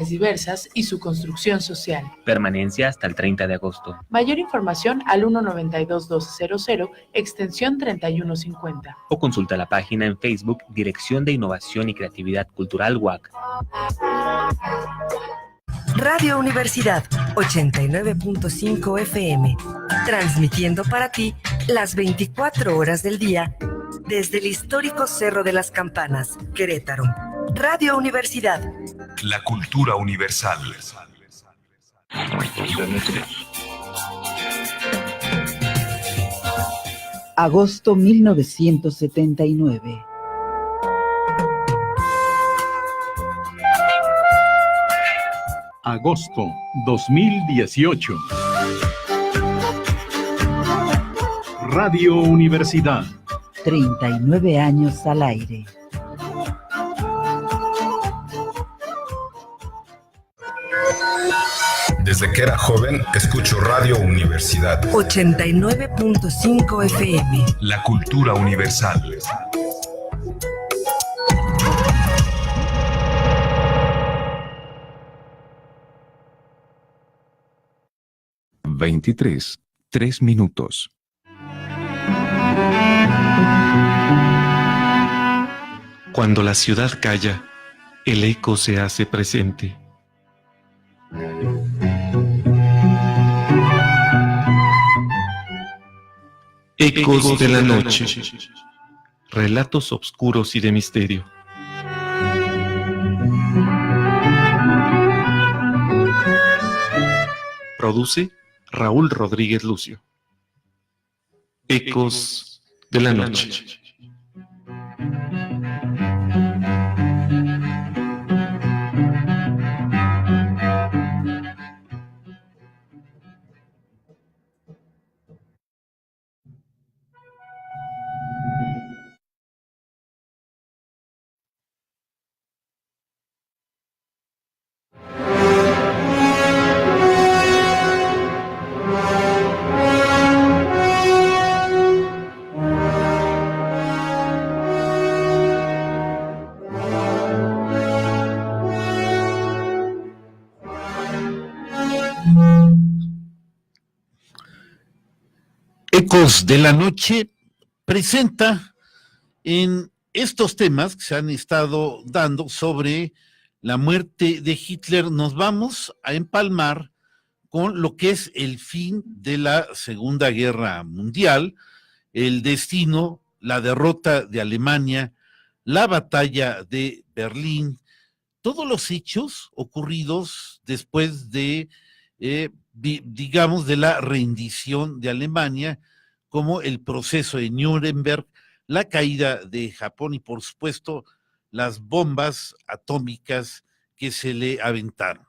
diversas y su construcción social. Permanencia hasta el 30 de agosto. Mayor información al 192-1200, extensión 3150. O consulta la página en Facebook Dirección de Innovación y Creatividad Cultural UAC. Radio Universidad 89.5 FM, transmitiendo para ti las 24 horas del día desde el histórico Cerro de las Campanas, Querétaro. Radio Universidad. La cultura universal. Agosto 1979. Agosto 2018. Radio Universidad. 39 años al aire. Desde que era joven, escucho Radio Universidad 89.5 FM. La cultura universal. Tres minutos. Cuando la ciudad calla, el eco se hace presente. Ecos de la noche. Relatos oscuros y de misterio. Produce Raúl Rodríguez Lucio. Ecos de la noche. Ecos de la Noche presenta en estos temas que se han estado dando sobre la muerte de Hitler, nos vamos a empalmar con lo que es el fin de la Segunda Guerra Mundial, el destino, la derrota de Alemania, la batalla de Berlín, todos los hechos ocurridos después de digamos, de la rendición de Alemania, como el proceso de Nuremberg, la caída de Japón y, por supuesto, las bombas atómicas que se le aventaron.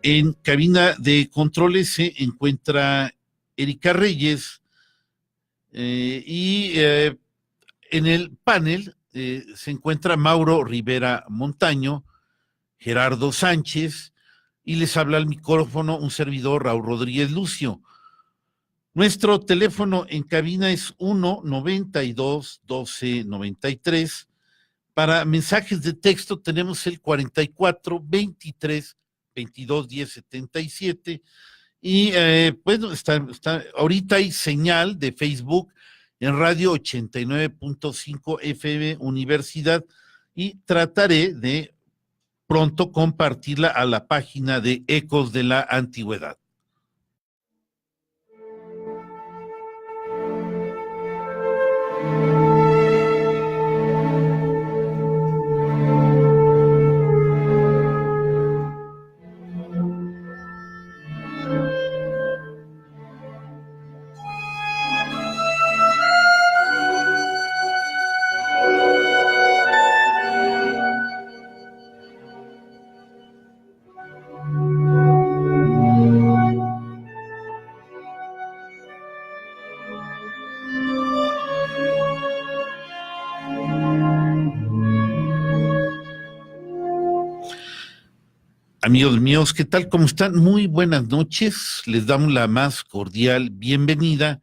En cabina de controles se encuentra Erika Reyes y en el panel se encuentra Mauro Rivera Montaño, Gerardo Sánchez, y les habla al micrófono un servidor, Raúl Rodríguez Lucio. Nuestro teléfono en cabina es 1-92-12-93. Para mensajes de texto tenemos el 44-23-22-10-77. Y bueno, ahorita hay señal de Facebook en Radio 89.5 FM Universidad y trataré de pronto compartirla a la página de Ecos de la Antigüedad. Amigos míos, ¿qué tal? ¿Cómo están? Muy buenas noches. Les damos la más cordial bienvenida.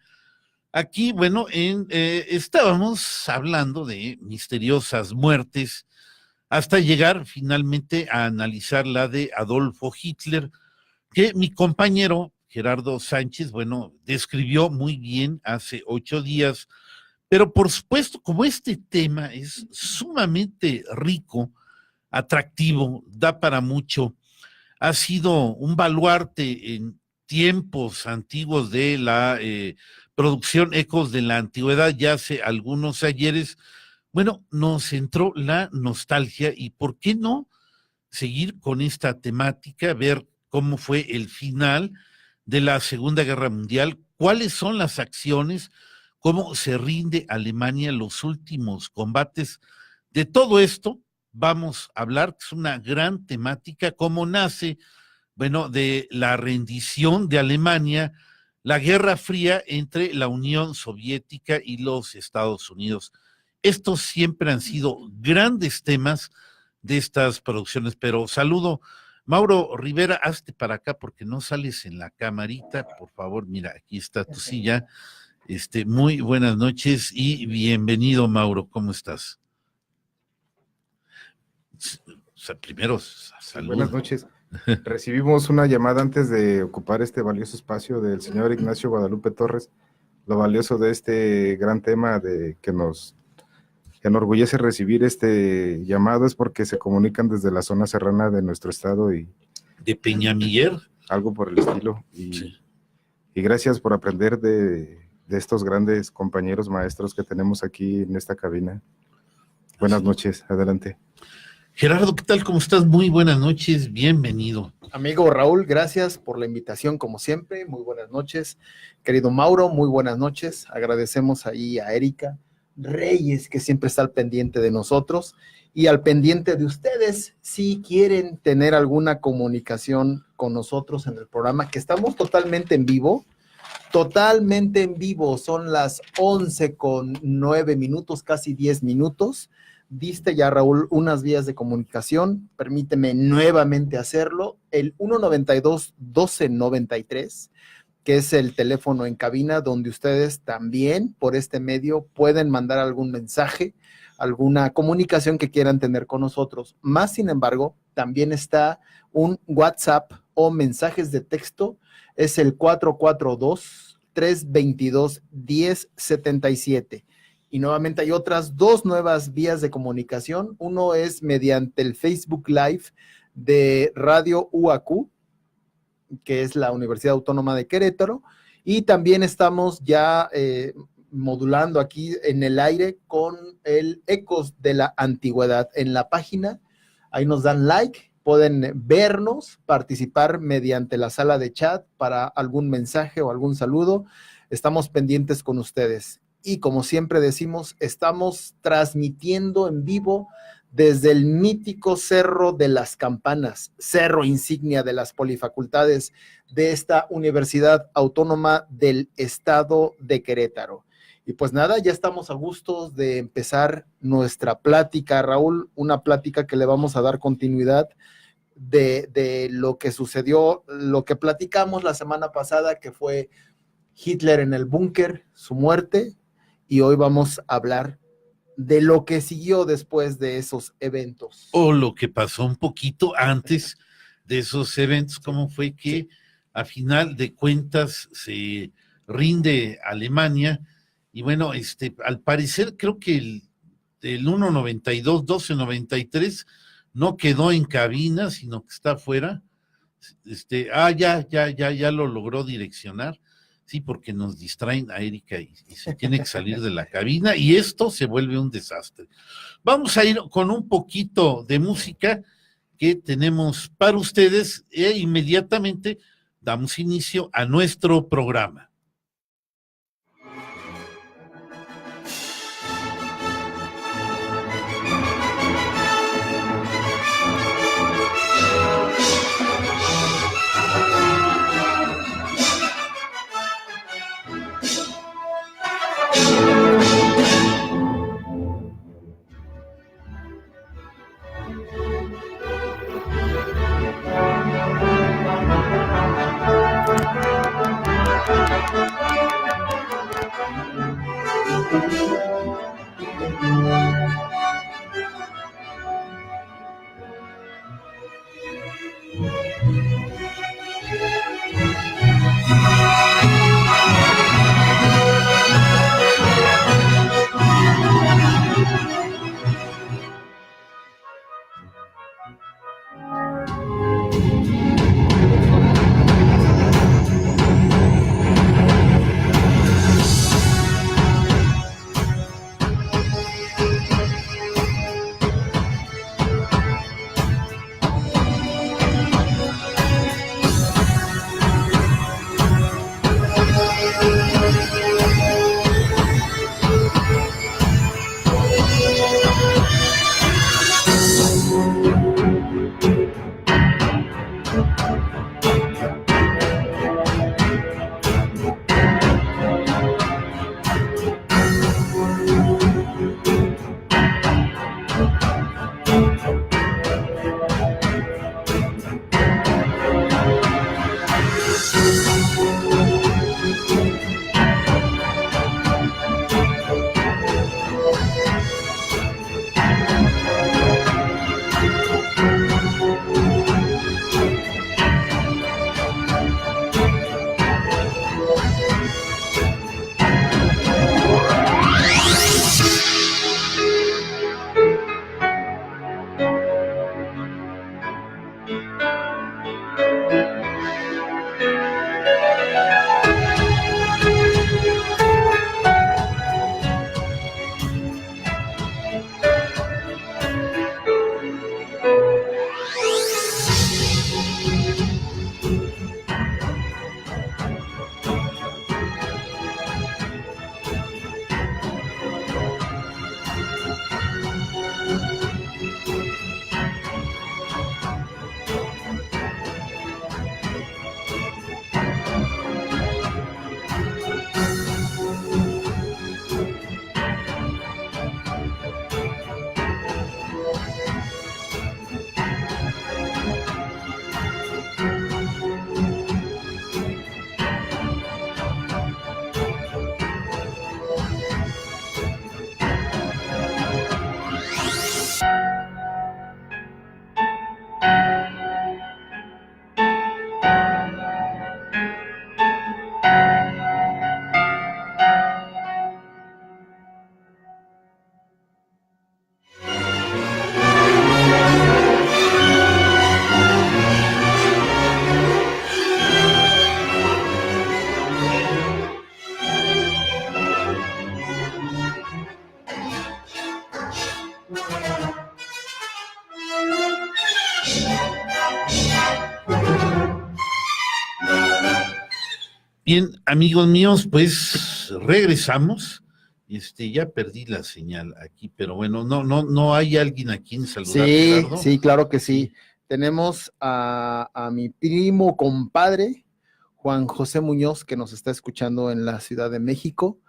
Aquí, bueno, estábamos hablando de misteriosas muertes hasta llegar finalmente a analizar la de Adolfo Hitler, que mi compañero Gerardo Sánchez, bueno, describió muy bien hace 8 días, pero por supuesto, como este tema es sumamente rico, atractivo, da para mucho, ha sido un baluarte en tiempos antiguos de la producción Ecos de la Antigüedad, ya hace algunos ayeres. Bueno, nos entró la nostalgia y ¿por qué no seguir con esta temática, ver cómo fue el final de la Segunda Guerra Mundial, cuáles son las acciones, cómo se rinde Alemania en los últimos combates? De todo esto vamos a hablar, que es una gran temática, cómo nace, bueno, de la rendición de Alemania, la Guerra Fría entre la Unión Soviética y los Estados Unidos. Estos siempre han sido grandes temas de estas producciones, pero saludo, Mauro Rivera, hazte para acá porque no sales en la camarita, por favor, mira, aquí está tu silla. Muy buenas noches y bienvenido, Mauro, ¿cómo estás? Primero, salud. Buenas noches. Recibimos una llamada antes de ocupar este valioso espacio del señor Ignacio Guadalupe Torres. Lo valioso de este gran tema de que nos enorgullece recibir este llamado es porque se comunican desde la zona serrana de nuestro estado y de Peñamiller, algo por el estilo. Sí. Y gracias por aprender de estos grandes compañeros maestros que tenemos aquí en esta cabina. Buenas noches, adelante. Gerardo, ¿qué tal? ¿Cómo estás? Muy buenas noches, bienvenido. Amigo Raúl, gracias por la invitación como siempre, muy buenas noches. Querido Mauro, muy buenas noches. Agradecemos ahí a Erika Reyes, que siempre está al pendiente de nosotros y al pendiente de ustedes, si quieren tener alguna comunicación con nosotros en el programa, que estamos totalmente en vivo, son las 11:09, casi 10 minutos. Diste ya, Raúl, unas vías de comunicación, permíteme nuevamente hacerlo, el 192-1293, que es el teléfono en cabina, donde ustedes también por este medio pueden mandar algún mensaje, alguna comunicación que quieran tener con nosotros. Más sin embargo, también está un WhatsApp o mensajes de texto, es el 442-322-1077. Y nuevamente hay otras 2 nuevas vías de comunicación. Uno es mediante el Facebook Live de Radio UAQ, que es la Universidad Autónoma de Querétaro, y también estamos ya modulando aquí en el aire con el Ecos de la Antigüedad en la página. Ahí nos dan like, pueden vernos, participar mediante la sala de chat para algún mensaje o algún saludo. Estamos pendientes con ustedes. Y como siempre decimos, estamos transmitiendo en vivo desde el mítico Cerro de las Campanas, cerro insignia de las polifacultades de esta Universidad Autónoma del Estado de Querétaro. Y pues nada, ya estamos a gusto de empezar nuestra plática, Raúl, una plática que le vamos a dar continuidad de lo que sucedió, lo que platicamos la semana pasada, que fue Hitler en el búnker, su muerte. Y hoy vamos a hablar de lo que siguió después de esos eventos. O lo que pasó un poquito antes de esos eventos, cómo fue que a final de cuentas se rinde Alemania. Y bueno, al parecer creo que el 192-1293 no quedó en cabina, sino que está afuera. Ya lo logró direccionar. Sí, porque nos distraen a Erika y se tiene que salir de la cabina y esto se vuelve un desastre. Vamos a ir con un poquito de música que tenemos para ustedes e inmediatamente damos inicio a nuestro programa. Bien, amigos míos, pues regresamos. Ya perdí la señal aquí, pero bueno, no hay alguien a quien saludar, Sí, Gerardo. sí, claro que sí. Tenemos a mi primo compadre, Juan José Muñoz, que nos está escuchando en la Ciudad de México,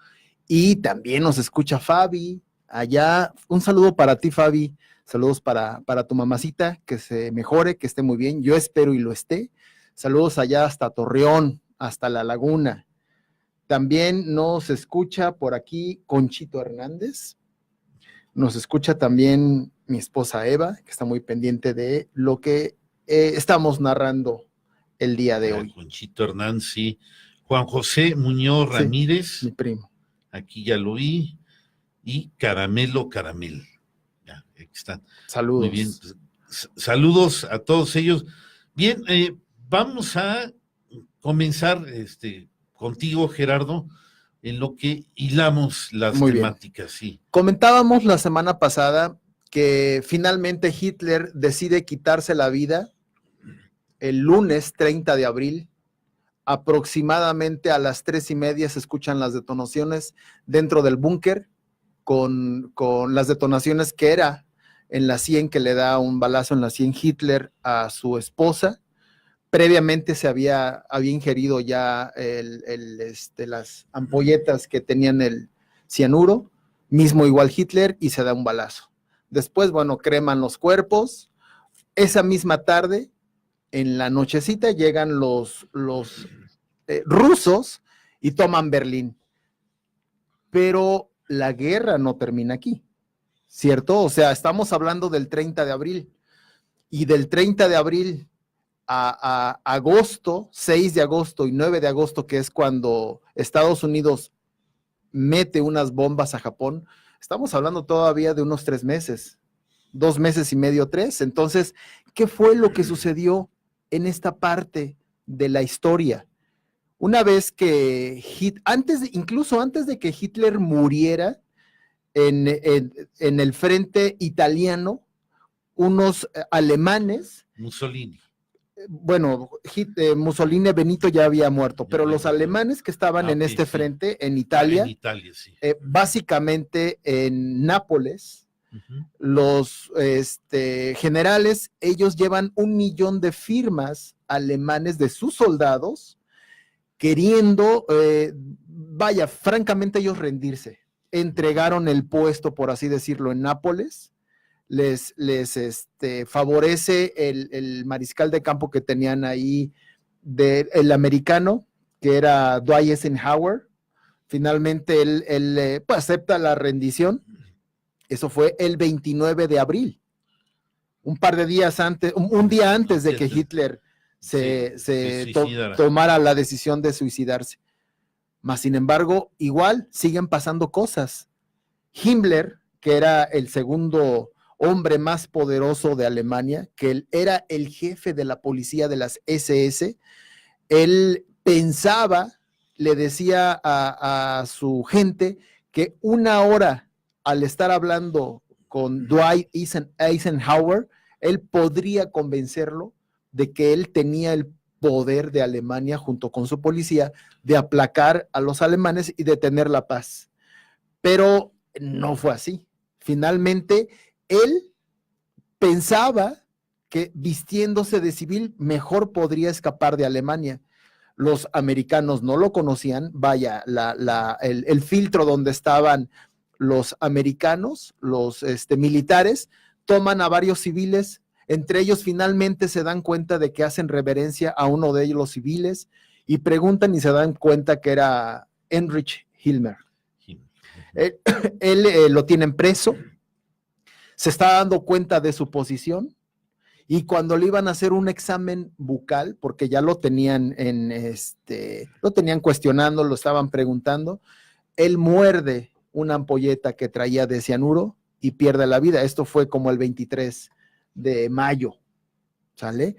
y también nos escucha Fabi, allá. Un saludo para ti, Fabi. Saludos para tu mamacita, que se mejore, que esté muy bien. Yo espero y lo esté. Saludos allá hasta Torreón, hasta La Laguna. También nos escucha por aquí Conchito Hernández. Nos escucha también mi esposa Eva, que está muy pendiente de lo que estamos narrando el día de hoy. Conchito Hernández, sí. Juan José Muñoz Ramírez. Mi primo. Aquí ya lo vi. Y Caramelo Caramel. Ya, aquí están. Saludos. Muy bien. Pues, saludos a todos ellos. Bien, vamos a comenzar contigo, Gerardo, en lo que hilamos las Muy temáticas, sí. Comentábamos la semana pasada que finalmente Hitler decide quitarse la vida el lunes 30 de abril. Aproximadamente a las 3:30 se escuchan las detonaciones dentro del búnker, con las detonaciones que era en la 100, que le da un balazo en la 100 Hitler a su esposa. Previamente se había ingerido ya las ampolletas que tenían el cianuro, mismo igual Hitler, y se da un balazo. Después, bueno, creman los cuerpos. Esa misma tarde, en la nochecita, llegan los rusos y toman Berlín. Pero la guerra no termina aquí, ¿cierto? O sea, estamos hablando del 30 de abril, y del 30 de abril a agosto, 6 de agosto y 9 de agosto, que es cuando Estados Unidos mete unas bombas a Japón, estamos hablando todavía de unos 3 meses, 2 meses y medio, 3. Entonces, ¿qué fue lo que sucedió en esta parte de la historia? Una vez que incluso antes de que Hitler muriera en el frente italiano, unos alemanes, Mussolini. Bueno, Mussolini, Benito ya había muerto, pero los alemanes que estaban en este frente, en Italia, Sí. Básicamente en Nápoles, los generales, ellos llevan 1 millón de firmas alemanes de sus soldados queriendo, francamente ellos rendirse. Entregaron el puesto, por así decirlo, en Nápoles. Les favorece el mariscal de campo que tenían ahí, el americano, que era Dwight Eisenhower. Finalmente él pues, acepta la rendición. Eso fue el 29 de abril, un día antes de que Hitler se tomara la decisión de suicidarse. Mas, sin embargo, igual siguen pasando cosas. Himmler, que era el segundo hombre más poderoso de Alemania, que él era el jefe de la policía de las SS, él pensaba, le decía a su gente que 1 hora al estar hablando con Dwight Eisenhower, él podría convencerlo de que él tenía el poder de Alemania junto con su policía de aplacar a los alemanes y de tener la paz. Pero no fue así. Finalmente, él pensaba que vistiéndose de civil mejor podría escapar de Alemania. Los americanos no lo conocían, vaya, el filtro donde estaban los americanos, los militares, toman a varios civiles, entre ellos finalmente se dan cuenta de que hacen reverencia a uno de ellos, los civiles, y preguntan y se dan cuenta que era Heinrich Himmler. Él lo tienen preso, se está dando cuenta de su posición, y cuando le iban a hacer un examen bucal, porque ya lo tenían lo tenían cuestionando, lo estaban preguntando, él muerde una ampolleta que traía de cianuro y pierde la vida. Esto fue como el 23 de mayo, ¿sale?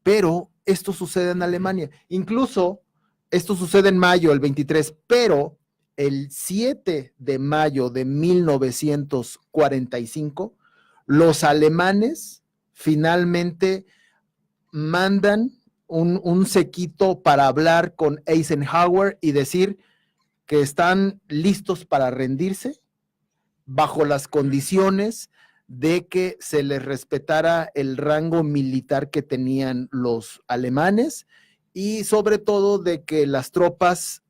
Pero esto sucede en Alemania. Incluso esto sucede en mayo, el 23, pero el 7 de mayo de 1945, los alemanes finalmente mandan un séquito para hablar con Eisenhower y decir que están listos para rendirse bajo las condiciones de que se les respetara el rango militar que tenían los alemanes y sobre todo de que las tropas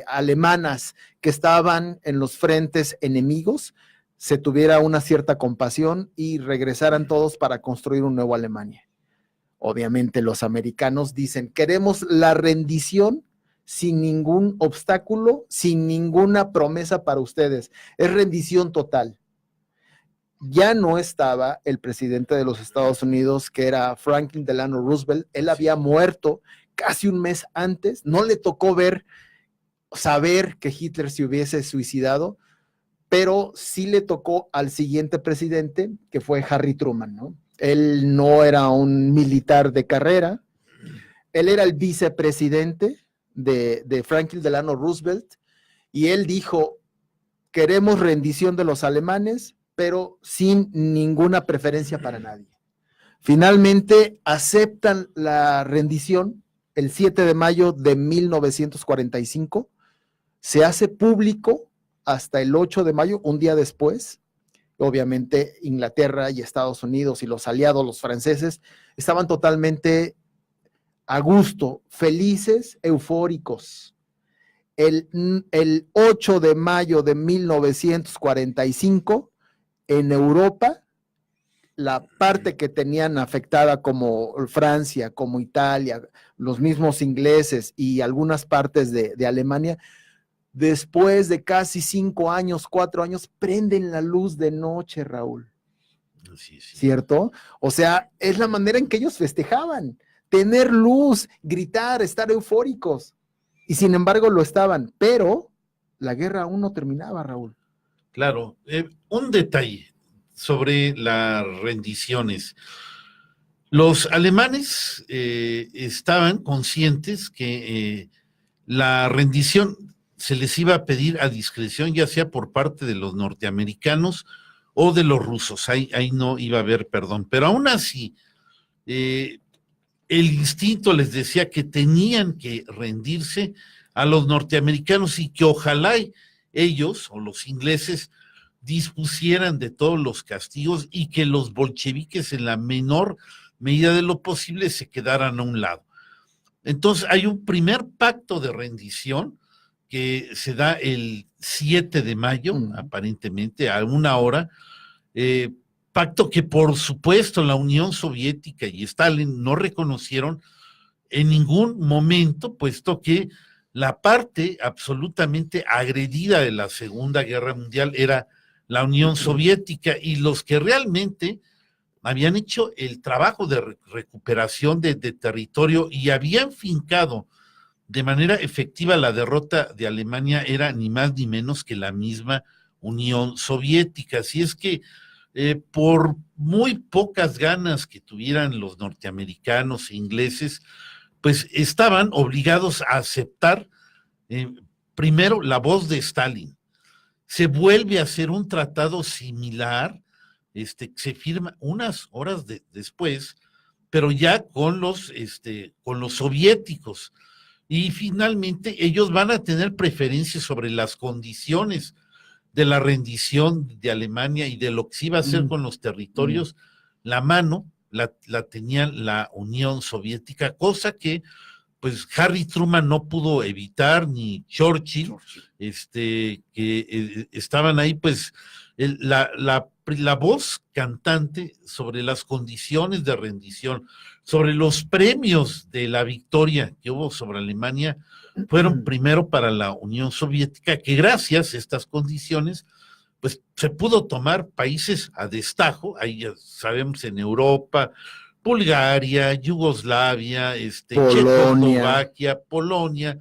alemanas que estaban en los frentes enemigos se tuviera una cierta compasión y regresaran todos para construir un nuevo Alemania. Obviamente los americanos dicen, queremos la rendición sin ningún obstáculo, sin ninguna promesa para ustedes. Es rendición total. Ya no estaba el presidente de los Estados Unidos, que era Franklin Delano Roosevelt. Él había muerto casi un mes antes. No le tocó saber que Hitler se hubiese suicidado, pero sí le tocó al siguiente presidente, que fue Harry Truman, ¿no? Él no era un militar de carrera. Él era el vicepresidente de Franklin Delano Roosevelt, y él dijo, queremos rendición de los alemanes, pero sin ninguna preferencia para nadie. Finalmente aceptan la rendición el 7 de mayo de 1945, se hace público hasta el 8 de mayo, un día después. Obviamente Inglaterra y Estados Unidos y los aliados, los franceses, estaban totalmente a gusto, felices, eufóricos. El 8 de mayo de 1945, en Europa, la parte que tenían afectada como Francia, como Italia, los mismos ingleses y algunas partes de Alemania, después de casi 5 años, 4 años, prenden la luz de noche, Raúl. Sí. ¿Cierto? O sea, es la manera en que ellos festejaban. Tener luz, gritar, estar eufóricos. Y sin embargo lo estaban, pero la guerra aún no terminaba, Raúl. Claro, un detalle sobre las rendiciones. Los alemanes estaban conscientes que la rendición se les iba a pedir a discreción, ya sea por parte de los norteamericanos o de los rusos. Ahí no iba a haber perdón, pero aún así el instinto les decía que tenían que rendirse a los norteamericanos y que ojalá ellos o los ingleses dispusieran de todos los castigos y que los bolcheviques en la menor medida de lo posible se quedaran a un lado. Entonces hay un primer pacto de rendición que se da el 7 de mayo, aparentemente a 1 hora, pacto que por supuesto la Unión Soviética y Stalin no reconocieron en ningún momento, puesto que la parte absolutamente agredida de la Segunda Guerra Mundial era la Unión Soviética, y los que realmente habían hecho el trabajo de recuperación de territorio y habían fincado de manera efectiva la derrota de Alemania era ni más ni menos que la misma Unión Soviética. Así es que por muy pocas ganas que tuvieran los norteamericanos e ingleses, pues estaban obligados a aceptar primero la voz de Stalin. Se vuelve a hacer un tratado similar, se firma unas horas después, pero ya con los soviéticos. Y finalmente ellos van a tener preferencias sobre las condiciones de la rendición de Alemania y de lo que se iba a hacer con los territorios. La mano la tenía la Unión Soviética, cosa que pues Harry Truman no pudo evitar, ni Churchill, que estaban ahí, pues la voz cantante sobre las condiciones de rendición, sobre los premios de la victoria que hubo sobre Alemania, fueron primero para la Unión Soviética, que gracias a estas condiciones, pues se pudo tomar países a destajo, ahí ya sabemos en Europa, Bulgaria, Yugoslavia, Checoslovaquia, Polonia,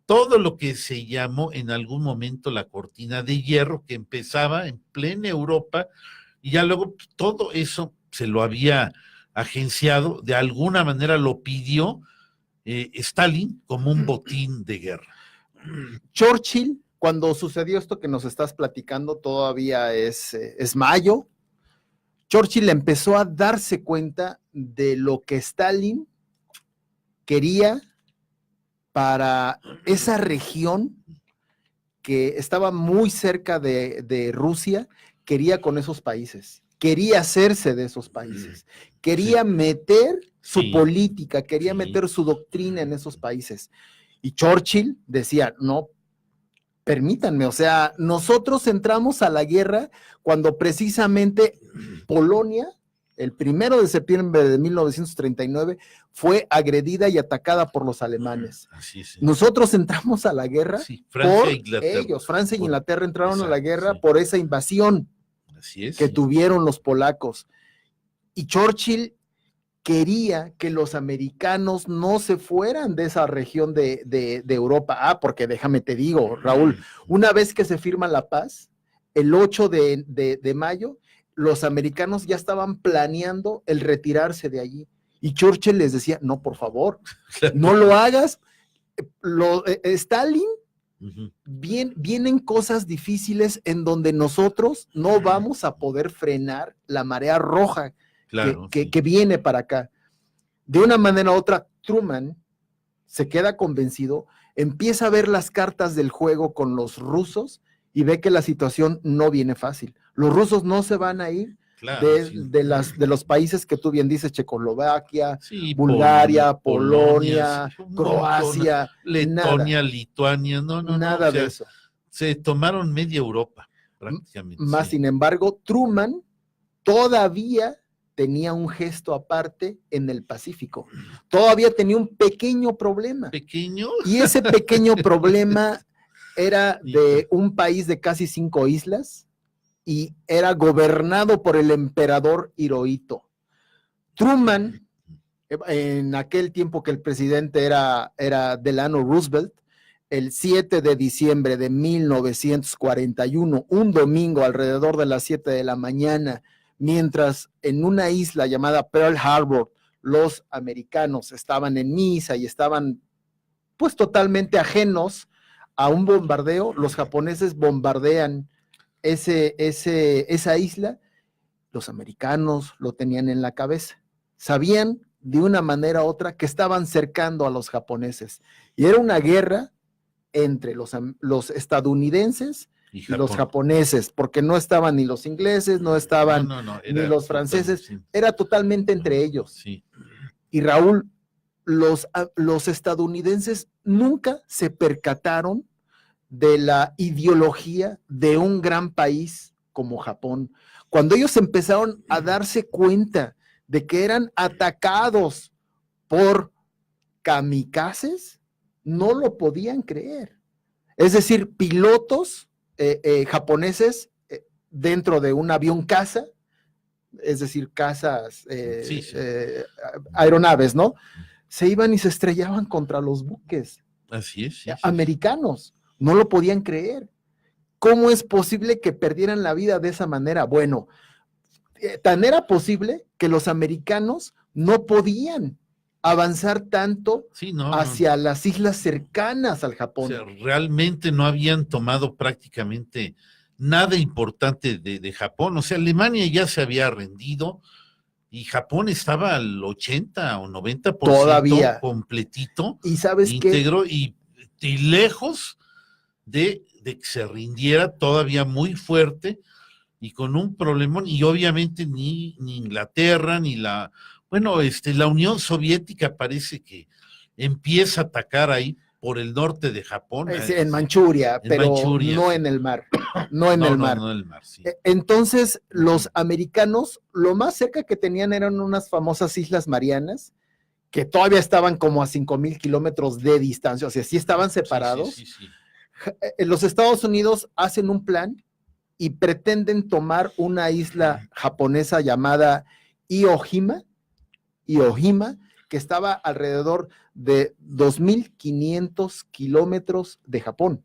todo lo que se llamó en algún momento la cortina de hierro, que empezaba en plena Europa, y ya luego todo eso se lo había agenciado, de alguna manera lo pidió Stalin como un botín de guerra. Churchill, cuando sucedió esto que nos estás platicando, todavía es mayo, Churchill empezó a darse cuenta de lo que Stalin quería para esa región que estaba muy cerca de Rusia, quería con esos países, quería hacerse de esos países, quería meter su política, quería meter su doctrina en esos países. Y Churchill decía, no, permítanme, o sea, nosotros entramos a la guerra cuando precisamente Polonia, el 1 de septiembre de 1939, fue agredida y atacada por los alemanes. Así es. Nosotros entramos a la guerra Francia por e Inglaterra. ellos. Francia e Inglaterra entraron Exacto, a la guerra por esa invasión que tuvieron los polacos. Y Churchill quería que los americanos no se fueran de esa región de Europa. Porque déjame te digo, Raúl, una vez que se firma la paz, el 8 de mayo, los americanos ya estaban planeando el retirarse de allí. Y Churchill les decía, no, por favor, no lo hagas. Stalin, vienen cosas difíciles en donde nosotros no vamos a poder frenar la marea roja que viene para acá. De una manera u otra, Truman se queda convencido, empieza a ver las cartas del juego con los rusos y ve que la situación no viene fácil. Los rusos no se van a ir de los países que tú bien dices, Checoslovaquia, Bulgaria, Polonia, Croacia, Letonia, Lituania, nada de eso. Se tomaron media Europa, prácticamente. Más sin embargo, Truman todavía tenía un gesto aparte en el Pacífico. Todavía tenía un pequeño problema. ¿Pequeño? Y ese pequeño problema era de un país de casi 5 islas, y era gobernado por el emperador Hirohito. Truman, en aquel tiempo que el presidente era Delano Roosevelt, el 7 de diciembre de 1941, un domingo alrededor de las 7 de la mañana, mientras en una isla llamada Pearl Harbor, los americanos estaban en misa y estaban pues totalmente ajenos a un bombardeo, los japoneses bombardean esa isla. Los americanos lo tenían en la cabeza. Sabían de una manera u otra que estaban cercando a los japoneses. Y era una guerra entre los estadounidenses y los japoneses, porque no estaban ni los ingleses, no estaban ni los franceses, era totalmente entre ellos. Sí. Y Raúl, los estadounidenses nunca se percataron de la ideología de un gran país como Japón. Cuando ellos empezaron a darse cuenta de que eran atacados por kamikazes, no lo podían creer. Es decir, pilotos japoneses dentro de un avión caza, es decir, cazas, aeronaves, ¿no? Se iban y se estrellaban contra los buques. Así es. Americanos. No lo podían creer. ¿Cómo es posible que perdieran la vida de esa manera? Bueno, tan era posible que los americanos no podían avanzar tanto hacia las islas cercanas al Japón. O sea, realmente no habían tomado prácticamente nada importante de Japón. O sea, Alemania ya se había rendido y Japón estaba al 80 o 90% todavía completito. ¿Y sabes íntegro y lejos de que se rindiera, todavía muy fuerte y con un problemón, y obviamente ni Inglaterra, ni la Unión Soviética parece que empieza a atacar ahí por el norte de Japón. En Manchuria, pero Manchuria, no en el mar. No en el mar. No en el mar, sí. Entonces, los americanos, lo más cerca que tenían eran unas famosas Islas Marianas, que todavía estaban como a 5,000 kilómetros de distancia, o sea, sí estaban separados. Sí. Los Estados Unidos hacen un plan y pretenden tomar una isla japonesa llamada Iwo Jima, que estaba alrededor de 2,500 kilómetros de Japón.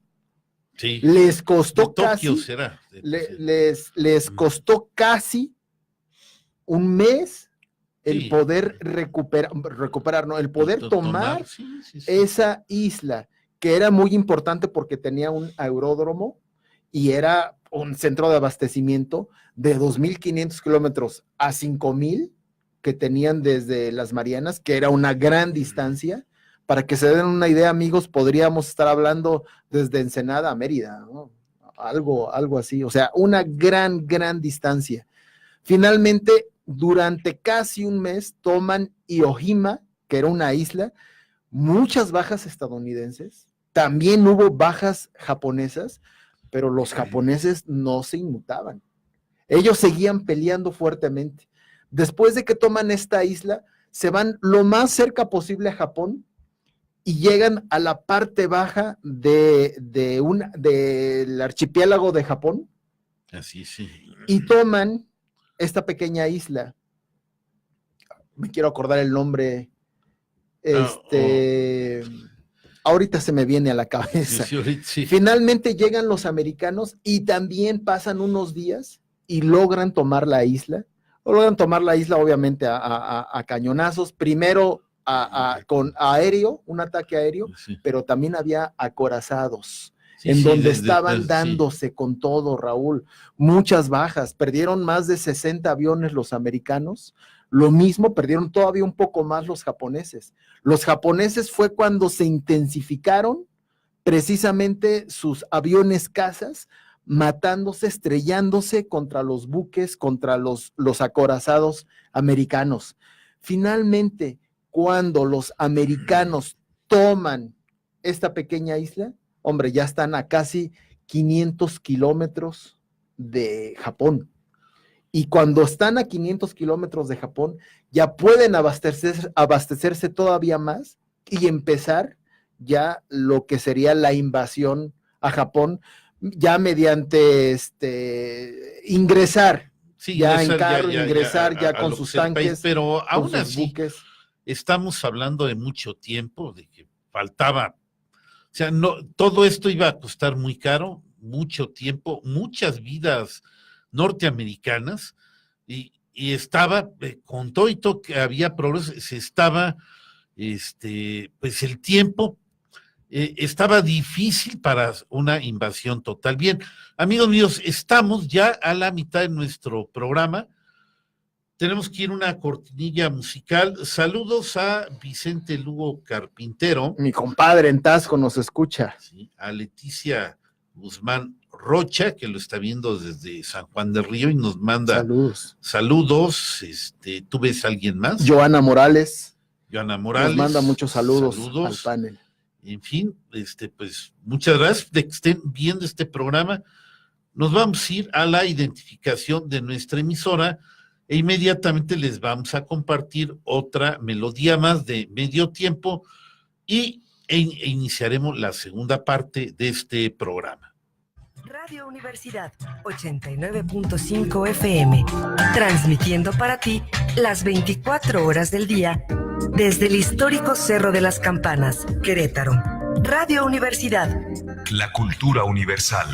Sí. Les costó Tokio casi, será. les costó casi un mes el poder recuperar, no, el poder tomar esa isla, que era muy importante porque tenía un aeródromo y era un centro de abastecimiento de 2,500 kilómetros a 5,000 que tenían desde las Marianas, que era una gran distancia. Para que se den una idea, amigos, podríamos estar hablando desde Ensenada a Mérida, ¿no? Algo así, o sea, una gran distancia. Finalmente, durante casi un mes, toman Iwo-Jima, que era una isla, muchas bajas estadounidenses, también hubo bajas japonesas, pero los japoneses no se inmutaban. Ellos seguían peleando fuertemente. Después de que toman esta isla, se van lo más cerca posible a Japón y llegan a la parte baja del archipiélago de Japón. Así, sí. Y toman esta pequeña isla. Me quiero acordar el nombre. Ahorita se me viene a la cabeza. Sí. Finalmente llegan los americanos y también pasan unos días y logran tomar la isla. Logran tomar la isla, obviamente, a cañonazos. Primero con aéreo, un ataque aéreo, Sí. pero también había acorazados, Sí, en sí, donde desde estaban sí. dándose con todo, Raúl. Muchas bajas. Perdieron más de 60 aviones los americanos. Lo mismo, perdieron todavía un poco más los japoneses. Los japoneses fue cuando se intensificaron precisamente sus aviones cazas, matándose, estrellándose contra los buques, contra los acorazados americanos. Finalmente, cuando los americanos toman esta pequeña isla, hombre, ya están a casi 500 kilómetros de Japón. Y cuando están a 500 kilómetros de Japón, ya pueden abastecerse todavía más y empezar ya lo que sería la invasión a Japón, ya mediante ingresar, Sí, ya en carro, ingresar ya con lo sus que es el país, tanques, pero con aún sus así, buques. estamos hablando de mucho tiempo, de que faltaba, o sea, no, todo esto iba a costar muy caro, mucho tiempo, muchas vidas norteamericanas, y estaba, con todo y todo que había progreso, se estaba, pues el tiempo estaba difícil para una invasión total. Bien, amigos míos, estamos ya a la mitad de nuestro programa. Tenemos que ir a una cortinilla musical. Saludos a Vicente Lugo Carpintero. Mi compadre en Tasco nos escucha. Sí, a Leticia Guzmán Rocha, que lo está viendo desde San Juan del Río y nos manda saludos. ¿Tú ves a alguien más? Joana Morales. Joana Morales. Nos manda muchos saludos al panel. En fin, pues muchas gracias de que estén viendo este programa. Nos vamos a ir a la identificación de nuestra emisora e inmediatamente les vamos a compartir otra melodía más de medio tiempo e iniciaremos la segunda parte de este programa. Radio Universidad 89.5 FM, transmitiendo para ti las 24 horas del día desde el histórico Cerro de las Campanas, Querétaro. Radio Universidad. La cultura universal.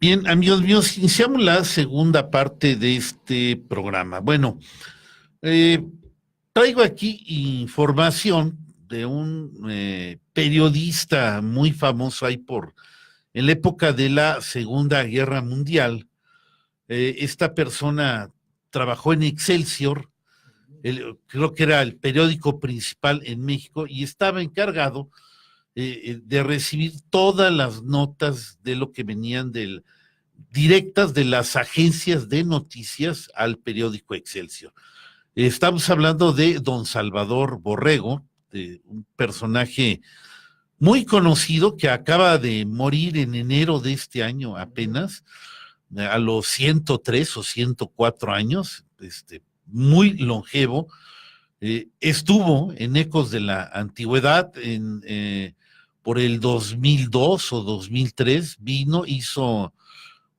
Bien, amigos míos, iniciamos la segunda parte de este programa. Bueno, traigo aquí información de un periodista muy famoso ahí en la época de la Segunda Guerra Mundial. Esta persona trabajó en Excelsior, creo que era el periódico principal en México, y estaba encargado de recibir todas las notas de lo que venían directas de las agencias de noticias al periódico Excelsior. Estamos hablando de don Salvador Borrego, de un personaje muy conocido que acaba de morir en enero de este año apenas, a los 103 o 104 años, muy longevo. Estuvo en Ecos de la Antigüedad por el 2002 o 2003, hizo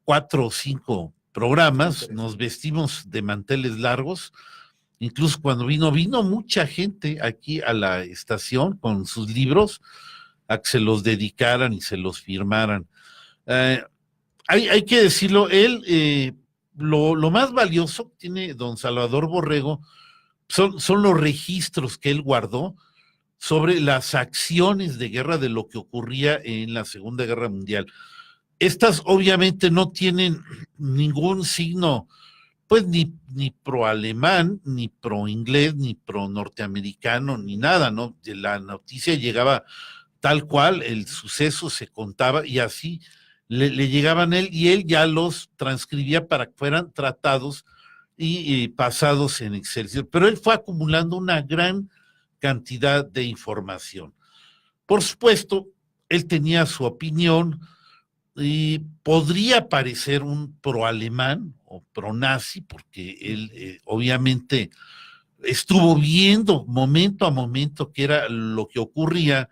4 o 5 programas, nos vestimos de manteles largos, incluso cuando vino mucha gente aquí a la estación con sus libros, a que se los dedicaran y se los firmaran. Hay que decirlo, él, lo más valioso que tiene don Salvador Borrego son los registros que él guardó sobre las acciones de guerra de lo que ocurría en la Segunda Guerra Mundial. Estas obviamente no tienen ningún signo, pues ni pro-alemán, ni pro-inglés, ni pro-norteamericano, ni nada, ¿no? La noticia llegaba tal cual, el suceso se contaba y así le llegaban a él, y él ya los transcribía para que fueran tratados y pasados en Excelsior. Pero él fue acumulando una gran cantidad de información. Por supuesto, él tenía su opinión y podría parecer un pro-alemán o pro-nazi, porque él obviamente estuvo viendo momento a momento qué era lo que ocurría,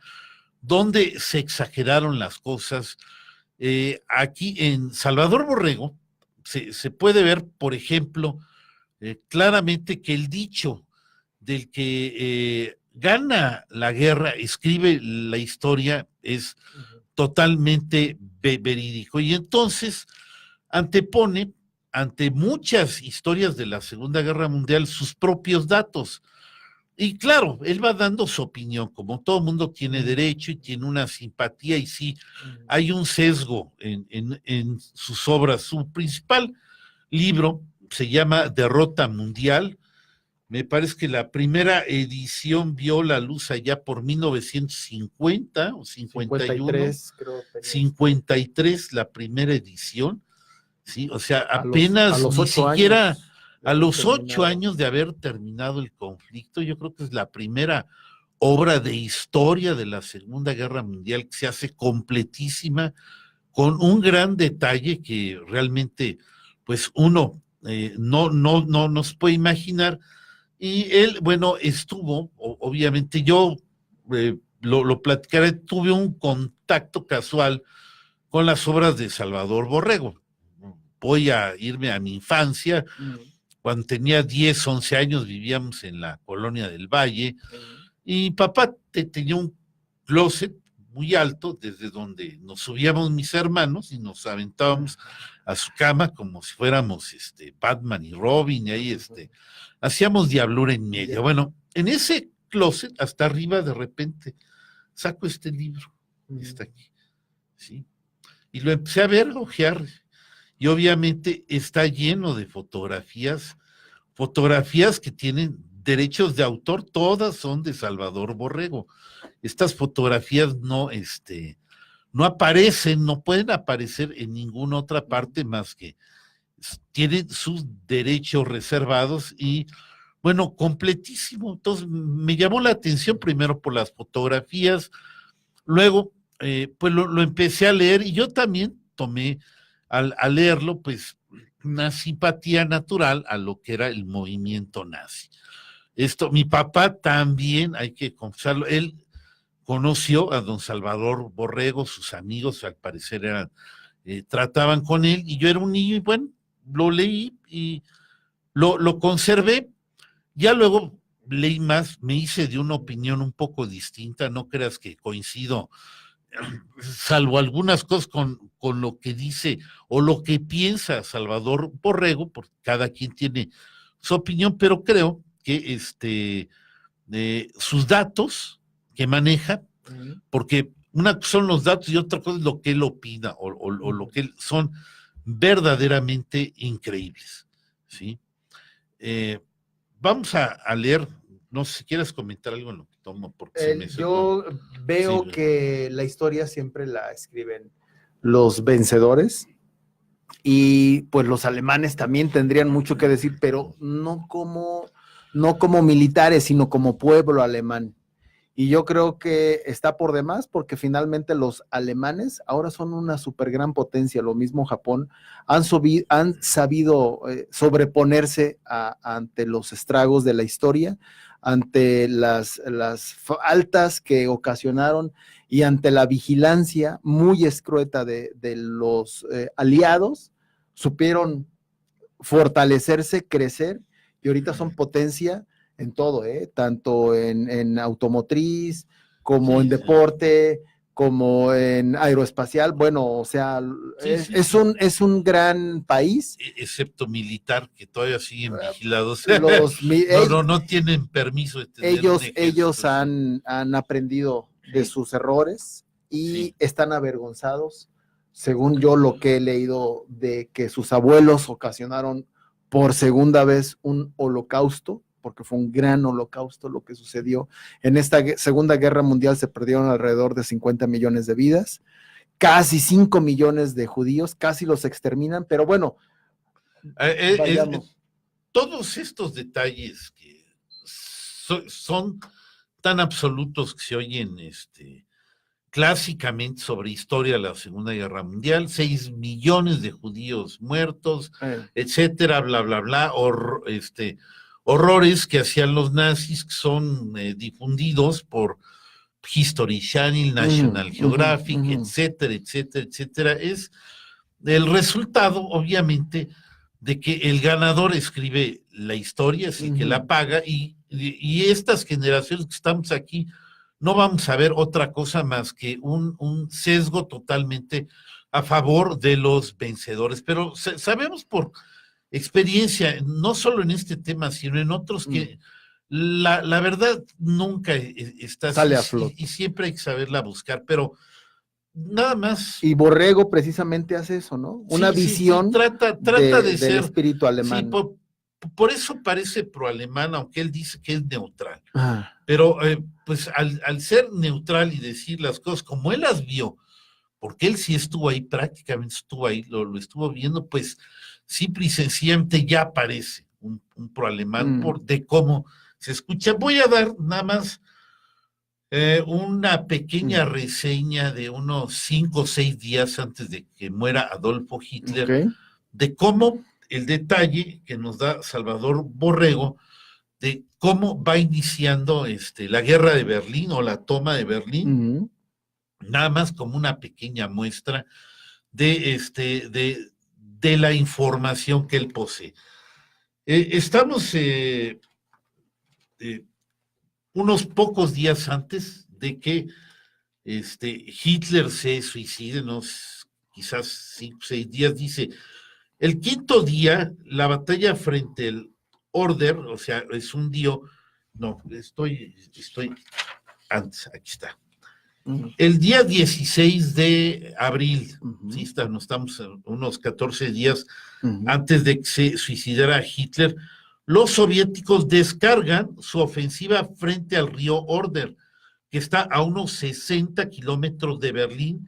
dónde se exageraron las cosas. Aquí en Salvador Borrego se puede ver, por ejemplo, claramente que el dicho del que gana la guerra, escribe la historia, es totalmente verídico. Y entonces antepone, ante muchas historias de la Segunda Guerra Mundial, sus propios datos. Y claro, él va dando su opinión, como todo mundo tiene derecho y tiene una simpatía, y sí, hay un sesgo en sus obras. Su principal libro se llama Derrota Mundial. Me parece que la primera edición vio la luz allá por 1950 o 51. 53, creo. 53, la primera edición. Sí, o sea, apenas ni siquiera a los 8 años de haber terminado el conflicto. Yo creo que es la primera obra de historia de la Segunda Guerra Mundial que se hace completísima, con un gran detalle que realmente, pues uno no nos puede imaginar. Y él, bueno, estuvo, obviamente yo lo platicaré, tuve un contacto casual con las obras de Salvador Borrego. Voy a irme a mi infancia. Cuando tenía 10, 11 años vivíamos en la Colonia del Valle, y papá tenía un closet muy alto desde donde nos subíamos mis hermanos y nos aventábamos a su cama como si fuéramos Batman y Robin, y ahí hacíamos diablura en medio. Bueno, en ese closet hasta arriba de repente saco este libro, está aquí, ¿sí? Y lo empecé a ver, a ojear, y obviamente está lleno de fotografías que tienen derechos de autor, todas son de Salvador Borrego. Estas fotografías no aparecen, no pueden aparecer en ninguna otra parte más que tienen sus derechos reservados, y bueno, completísimo. Entonces me llamó la atención primero por las fotografías, luego pues lo empecé a leer, y yo también tomé al leerlo pues una simpatía natural a lo que era el movimiento nazi. Mi papá también, hay que confesarlo, él conoció a don Salvador Borrego, sus amigos al parecer trataban con él, y yo era un niño, y bueno, lo leí y lo conservé. Ya luego leí más, me hice de una opinión un poco distinta, no creas que coincido, salvo algunas cosas con con lo que dice o lo que piensa Salvador Borrego, porque cada quien tiene su opinión, pero creo que sus datos que maneja, porque una cosa son los datos y otra cosa es lo que él opina o lo que son verdaderamente increíbles, ¿sí? Vamos a leer, no sé si quieres comentar algo en lo que tomo, porque se me yo veo sí, que la historia siempre la escriben los vencedores y pues los alemanes también tendrían mucho que decir, pero no como militares, sino como pueblo alemán. Y yo creo que está por demás porque finalmente los alemanes ahora son una super gran potencia, lo mismo Japón, han sabido sobreponerse ante los estragos de la historia, ante las faltas que ocasionaron y ante la vigilancia muy escrueta de los aliados, supieron fortalecerse, crecer y ahorita son potencia en todo, tanto en automotriz, como en deporte, como en aeroespacial. Bueno, o sea, es un gran país. Excepto militar, que todavía siguen vigilados. No tienen permiso de tener ellos han aprendido de sus errores y están avergonzados, según yo lo que he leído, de que sus abuelos ocasionaron por segunda vez un holocausto, porque fue un gran holocausto lo que sucedió. En esta Segunda Guerra Mundial se perdieron alrededor de 50 millones de vidas, casi 5 millones de judíos, casi los exterminan, pero bueno, todos estos detalles que son tan absolutos que se oyen clásicamente sobre historia de la Segunda Guerra Mundial, 6 millones de judíos muertos, etcétera, bla, bla, bla, horrores que hacían los nazis, que son difundidos por History Channel, National Geographic, etcétera, etcétera, etcétera. Es el resultado, obviamente, de que el ganador escribe la historia, es el que la paga, y estas generaciones que estamos aquí no vamos a ver otra cosa más que un sesgo totalmente a favor de los vencedores. Pero sabemos por experiencia, no solo en este tema, sino en otros, que la verdad nunca está sale así, a flote. y siempre hay que saberla buscar, pero nada más. Y Borrego precisamente hace eso, ¿no? Una visión trata de ser del espíritu alemán. Sí, por eso parece proalemán, aunque él dice que es neutral. Pero pues al ser neutral y decir las cosas como él las vio, porque él sí estuvo ahí, prácticamente estuvo ahí, lo estuvo viendo, pues simple y sencillamente ya parece un proalemán de cómo se escucha. Voy a dar nada más una pequeña reseña de unos 5 o 6 días antes de que muera Adolfo Hitler, de cómo el detalle que nos da Salvador Borrego, de cómo va iniciando la guerra de Berlín o la toma de Berlín, nada más como una pequeña muestra de la información que él posee. Estamos unos pocos días antes de que Hitler se suicide, quizás 5 o 6 días, dice: el 5.º día, la batalla frente al Order, o sea, es un día, no, estoy antes, aquí está. El día 16 de abril, sí, estamos unos 14 días antes de que se suicidara Hitler, los soviéticos descargan su ofensiva frente al río Oder, que está a unos 60 kilómetros de Berlín,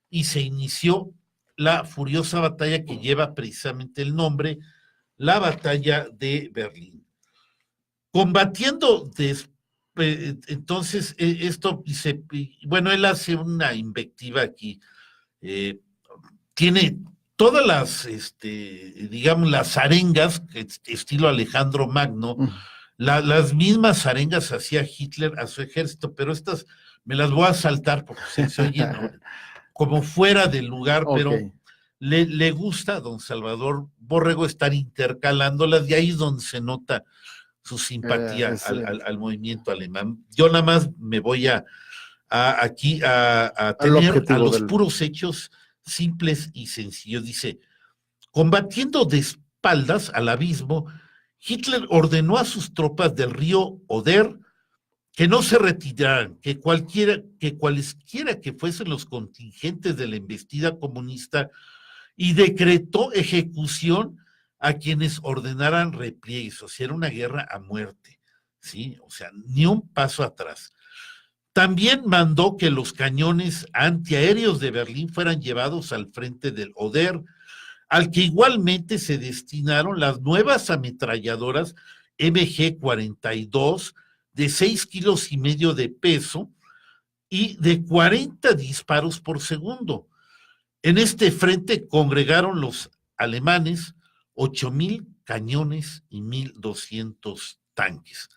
y se inició la furiosa batalla que lleva precisamente el nombre, la batalla de Berlín. Combatiendo entonces, esto dice, bueno, él hace una invectiva aquí, tiene todas las, digamos, las arengas, estilo Alejandro Magno, las mismas arengas hacía Hitler a su ejército, pero estas me las voy a saltar porque se oyen como fuera del lugar, pero le gusta a don Salvador Borrego estar intercalándolas, y ahí es donde se nota su simpatía al movimiento alemán. Yo nada más me voy aquí a tener a los puros hechos simples y sencillos. Dice, combatiendo de espaldas al abismo, Hitler ordenó a sus tropas del río Oder que no se retiraran, que cualesquiera que fuesen los contingentes de la embestida comunista, y decretó ejecución a quienes ordenaran repliegues. O sea, era una guerra a muerte, ¿sí? O sea, ni un paso atrás. También mandó que los cañones antiaéreos de Berlín fueran llevados al frente del Oder, al que igualmente se destinaron las nuevas ametralladoras MG-42 de 6,5 kilos de peso y de 40 disparos por segundo. En este frente congregaron los alemanes 8,000 cañones y 1,200 tanques.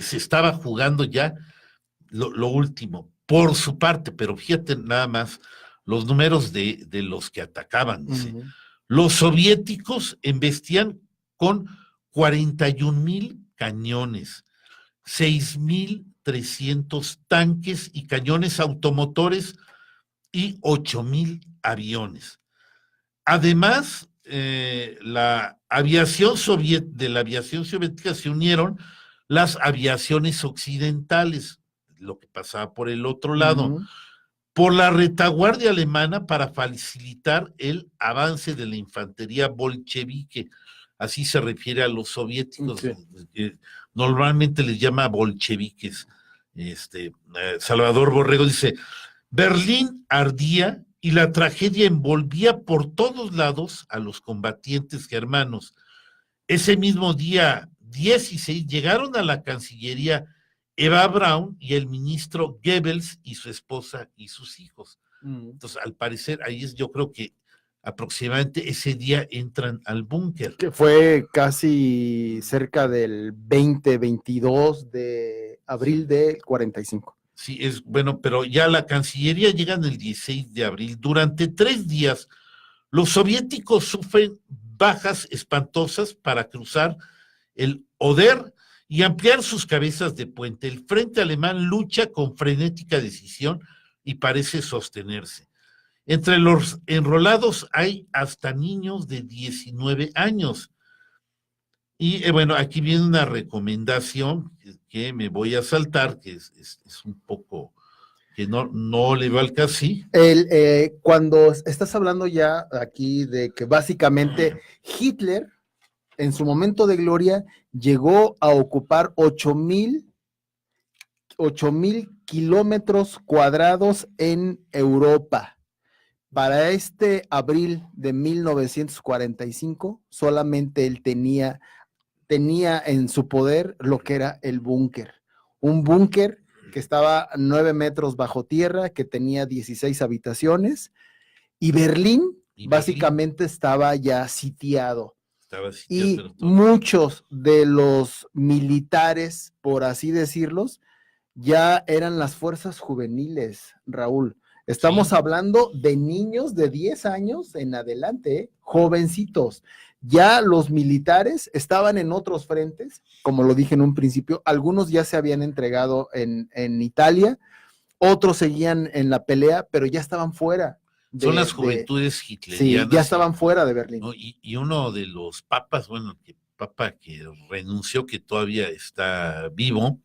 Se estaba jugando ya lo último, por su parte, pero fíjate nada más los números de los que atacaban. Dice. Los soviéticos embestían con 41,000 cañones, 6,300 tanques y cañones automotores y 8,000 aviones. Además, de la aviación soviética se unieron las aviaciones occidentales, lo que pasaba por el otro lado, por la retaguardia alemana para facilitar el avance de la infantería bolchevique. Así se refiere a los soviéticos, normalmente les llama bolcheviques. Salvador Borrego dice, Berlín ardía y la tragedia envolvía por todos lados a los combatientes germanos. Ese mismo día 16 llegaron a la Cancillería Eva Braun y el ministro Goebbels y su esposa y sus hijos. Entonces, al parecer, ahí yo creo que aproximadamente ese día entran al búnker. Que fue casi cerca del 22 de abril del 45. Sí, es bueno, pero ya la Cancillería llega en el 16 de abril. Durante 3 días, los soviéticos sufren bajas espantosas para cruzar el Oder y ampliar sus cabezas de puente. El frente alemán lucha con frenética decisión y parece sostenerse. Entre los enrolados hay hasta niños de 19 años. Y bueno, aquí viene una recomendación que me voy a saltar, que es un poco, que no le veo al casi. Cuando estás hablando ya aquí de que básicamente Hitler, en su momento de gloria, llegó a ocupar 8,000 kilómetros cuadrados en Europa. Para este abril de 1945, solamente él tenía en su poder lo que era el búnker. Un búnker que estaba 9 metros bajo tierra, que tenía 16 habitaciones, y Berlín básicamente estaba ya sitiado. Y muchos de los militares, por así decirlos, ya eran las fuerzas juveniles, Raúl. Estamos hablando de niños de 10 años en adelante, jovencitos. Ya los militares estaban en otros frentes, como lo dije en un principio, algunos ya se habían entregado en Italia, otros seguían en la pelea, pero ya estaban fuera. Son las juventudes hitlerianas. Sí, ya estaban fuera de Berlín. ¿No? Y uno de los papas, bueno, papa que renunció, que todavía está vivo,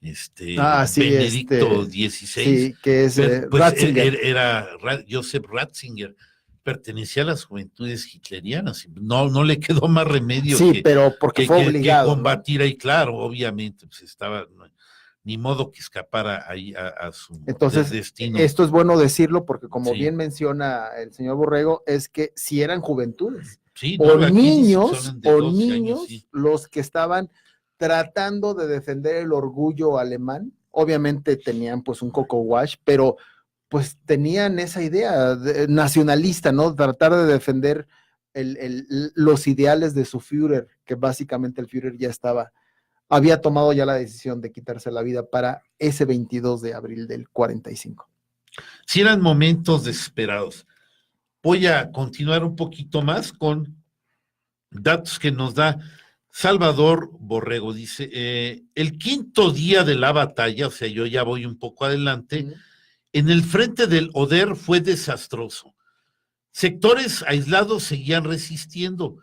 Benedicto XVI, sí, que es pues, Ratzinger. Era Joseph Ratzinger, pertenecía a las juventudes hitlerianas, no le quedó más remedio pero porque fue obligado, que combatir ahí, claro, obviamente, pues estaba, ni modo que escapara ahí a su destino. Esto es bueno decirlo porque como bien menciona el señor Borrego, es que si eran juventudes, niños los que estaban tratando de defender el orgullo alemán, obviamente tenían pues un coco wash, pero pues tenían esa idea nacionalista, ¿no? Tratar de defender los ideales de su Führer, que básicamente el Führer ya había tomado ya la decisión de quitarse la vida para ese 22 de abril del 45. Sí, eran momentos desesperados. Voy a continuar un poquito más con datos que nos da Salvador Borrego. Dice, el 5º día de la batalla, o sea, yo ya voy un poco adelante, En el frente del Oder fue desastroso. Sectores aislados seguían resistiendo,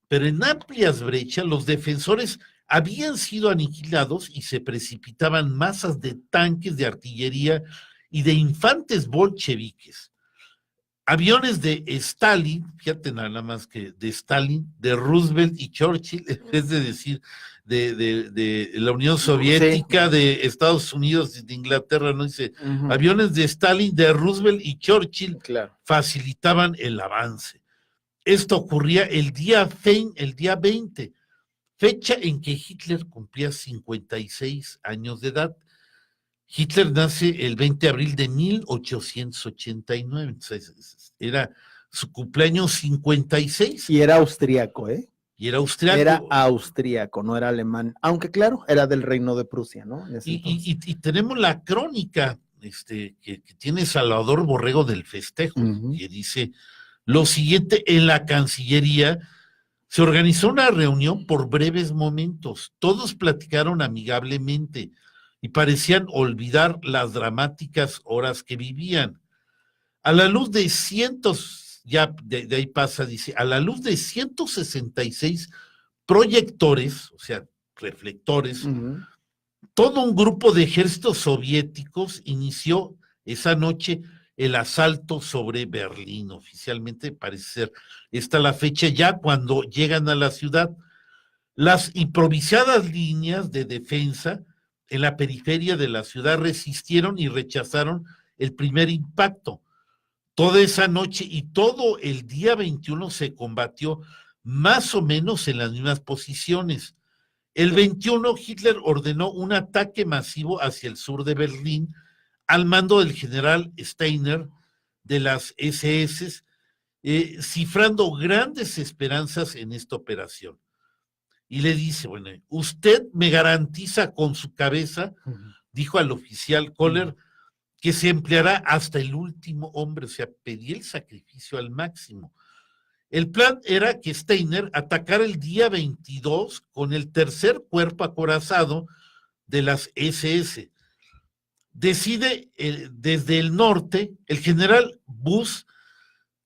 pero en amplias brechas los defensores habían sido aniquilados y se precipitaban masas de tanques, de artillería y de infantes bolcheviques. Aviones de Stalin, fíjate nada más que de Stalin, de Roosevelt y Churchill, en vez de decir de la Unión Soviética, sí, de Estados Unidos y de Inglaterra, no dice, aviones de Stalin, de Roosevelt y Churchill, claro, facilitaban el avance. Esto ocurría el día 20, fecha en que Hitler cumplía 56 años de edad. Hitler nace el 20 de abril de 1889, entonces era su cumpleaños 56. Y era austriaco, ¿eh? Y era austriaco. Era austriaco, no era alemán, aunque claro, era del Reino de Prusia, ¿no? Y tenemos la crónica que tiene Salvador Borrego del festejo, que dice lo siguiente: en la Cancillería se organizó una reunión por breves momentos, todos platicaron amigablemente y parecían olvidar las dramáticas horas que vivían. A la luz de cientos, ya de ahí pasa, dice, a la luz de 166 proyectores, o sea, reflectores, todo un grupo de ejércitos soviéticos inició esa noche el asalto sobre Berlín. Oficialmente parece ser esta la fecha ya cuando llegan a la ciudad. Las improvisadas líneas de defensa en la periferia de la ciudad resistieron y rechazaron el primer impacto. Toda esa noche y todo el día 21 se combatió más o menos en las mismas posiciones. El 21 Hitler ordenó un ataque masivo hacia el sur de Berlín al mando del general Steiner de las SS, cifrando grandes esperanzas en esta operación. Y le dice, bueno, usted me garantiza con su cabeza, dijo al oficial Kohler, que se empleará hasta el último hombre, o sea, pedía el sacrificio al máximo. El plan era que Steiner atacara el día 22 con el tercer cuerpo acorazado de las SS. Decide desde el norte el general Buss,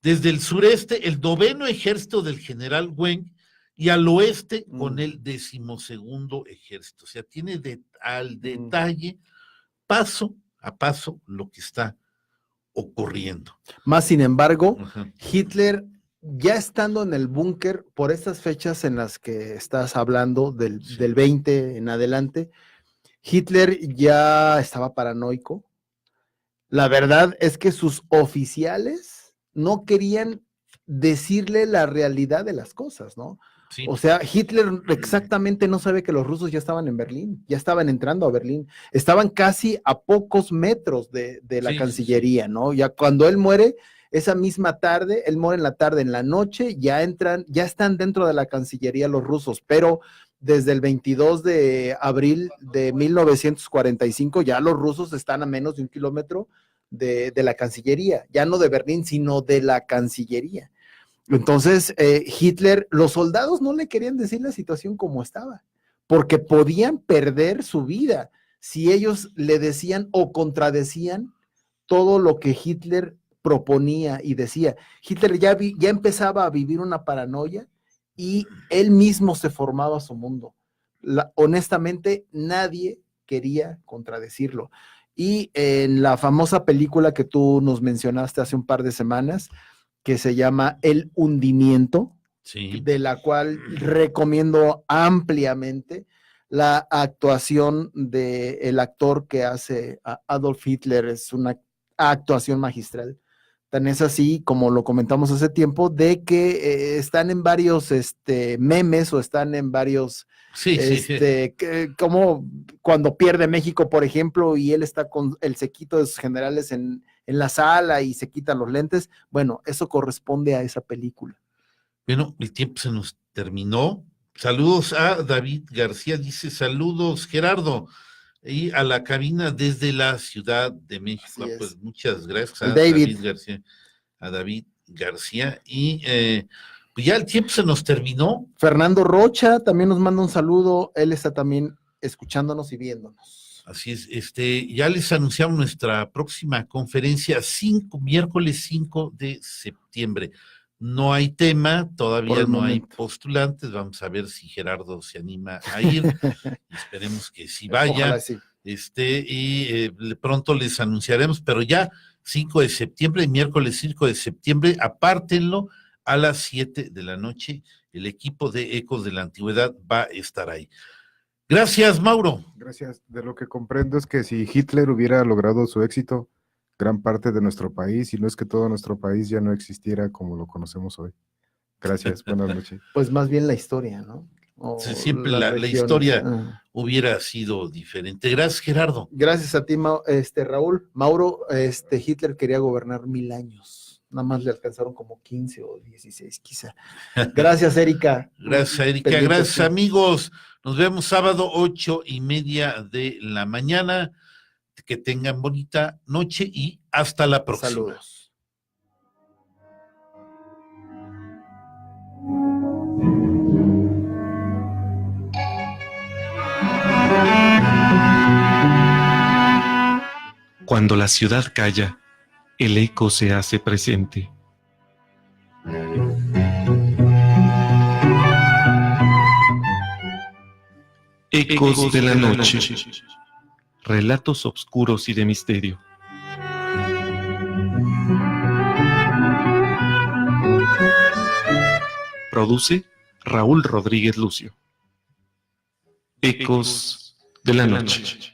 desde el sureste el 9º ejército del general Weng, y al oeste con el 12º ejército. O sea, tiene al detalle, paso a paso, lo que está ocurriendo. Más sin embargo, Hitler, ya estando en el búnker, por estas fechas en las que estás hablando, del 20 en adelante, Hitler ya estaba paranoico. La verdad es que sus oficiales no querían decirle la realidad de las cosas, ¿no? Sí. O sea, Hitler exactamente no sabe que los rusos ya estaban en Berlín, ya estaban entrando a Berlín, estaban casi a pocos metros de la Cancillería, ¿no? Ya cuando él muere, esa misma tarde, él muere en la tarde, en la noche, ya están dentro de la Cancillería los rusos, pero desde el 22 de abril de 1945 ya los rusos están a menos de 1 kilómetro de la Cancillería, ya no de Berlín, sino de la Cancillería. Entonces, Hitler, los soldados no le querían decir la situación como estaba, porque podían perder su vida si ellos le decían o contradecían todo lo que Hitler proponía y decía. Hitler ya empezaba a vivir una paranoia y él mismo se formaba su mundo. Honestamente, nadie quería contradecirlo. Y en la famosa película que tú nos mencionaste hace un par de semanas, que se llama El Hundimiento, de la cual recomiendo ampliamente la actuación del actor que hace a Adolf Hitler. Es una actuación magistral. Tan es así, como lo comentamos hace tiempo, de que están en varios memes o están en varios, como cuando pierde México, por ejemplo, y él está con el séquito de sus generales en la sala y se quitan los lentes. Bueno, eso corresponde a esa película. Bueno, el tiempo se nos terminó. Saludos a David García, dice saludos Gerardo, y a la cabina desde la Ciudad de México. Pues muchas gracias a David García. Y pues ya el tiempo se nos terminó. Fernando Rocha también nos manda un saludo, él está también escuchándonos y viéndonos. Así es, ya les anunciamos nuestra próxima conferencia, miércoles 5 de septiembre. No hay tema, todavía no hay postulantes, vamos a ver si Gerardo se anima a ir, esperemos que sí vaya. Ojalá sí. Pronto les anunciaremos, pero ya 5 de septiembre, miércoles 5 de septiembre, apártenlo a las 7 de la noche, el equipo de Ecos de la Antigüedad va a estar ahí. Gracias, Mauro. Gracias. De lo que comprendo es que si Hitler hubiera logrado su éxito, gran parte de nuestro país, y no es que todo nuestro país ya no existiera como lo conocemos hoy. Gracias, buenas noches. Pues más bien la historia, ¿no? Sí, siempre la historia hubiera sido diferente. Gracias, Gerardo. Gracias a ti, Raúl. Mauro, Hitler quería gobernar 1000 años. Nada más le alcanzaron como 15 o 16, quizá. Gracias, Erika. Gracias, Erika. Gracias, amigos. Nos vemos sábado 8:30 de la mañana. Que tengan bonita noche y hasta la próxima. Saludos. Cuando la ciudad calla, el eco se hace presente. Ecos de la noche. Relatos oscuros y de misterio. Produce Raúl Rodríguez Lucio. Ecos de la noche.